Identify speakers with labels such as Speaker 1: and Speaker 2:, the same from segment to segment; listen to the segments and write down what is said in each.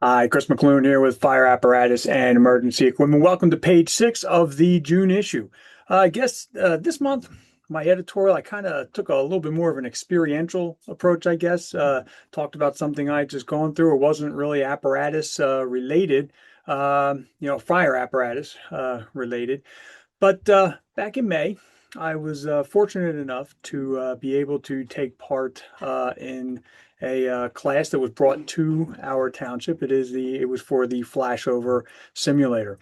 Speaker 1: Hi, Chris McClune here with Fire Apparatus and Emergency Equipment. Welcome to page 6 of the June issue. I guess this month, my editorial, I kind of took a little bit more of an experiential approach, I guess. Talked about something I just gone through. It wasn't really apparatus related, fire apparatus related. But back in May, I was fortunate enough to be able to take part in a class that was brought to our township. It was for the Flashover simulator,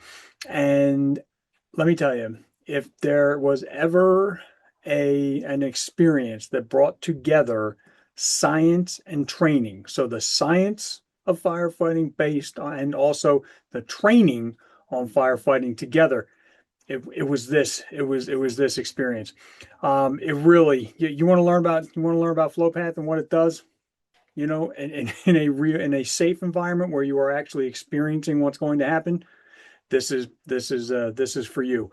Speaker 1: and let me tell you, if there was ever an experience that brought together science and training, so the science of firefighting based on and also the training on firefighting together, it was this experience. It really you want to learn about flow path and what it does, in a safe environment where you are actually experiencing what's going to happen. This is for you,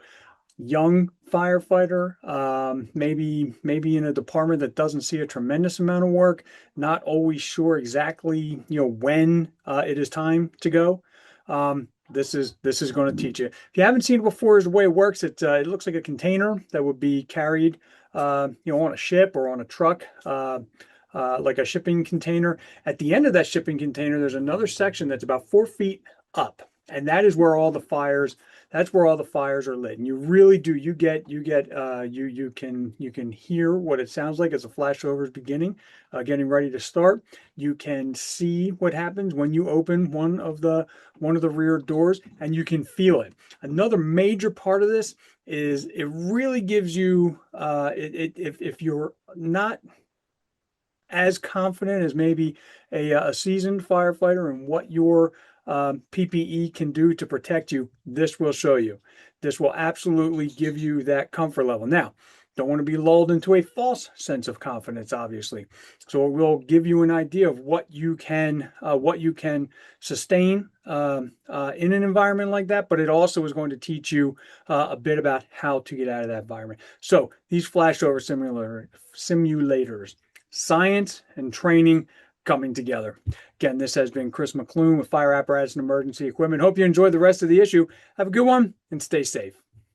Speaker 1: young firefighter, maybe in a department that doesn't see a tremendous amount of work, not always sure exactly when it is time to go. This is going to teach you. If you haven't seen it before, is the way it works. It looks like a container that would be carried, on a ship or on a truck, like a shipping container. At the end of that shipping container, there's another section that's about 4 feet up, and that is where all the fires. That's where all the fires are lit, and you really do. You can hear what it sounds like as a flashover is beginning, getting ready to start. You can see what happens when you open one of the rear doors, and you can feel it. Another major part of this is it really gives you, if you're not as confident as maybe a seasoned firefighter and what your PPE can do to protect you, this will show you. This will absolutely give you that comfort level. Now, don't want to be lulled into a false sense of confidence, obviously. So it will give you an idea of what you can sustain in an environment like that. But it also is going to teach you a bit about how to get out of that environment. So these flashover simulators, science and training coming together. Again, this has been Chris McClune with Fire Apparatus and Emergency Equipment. Hope you enjoyed the rest of the issue. Have a good one and stay safe.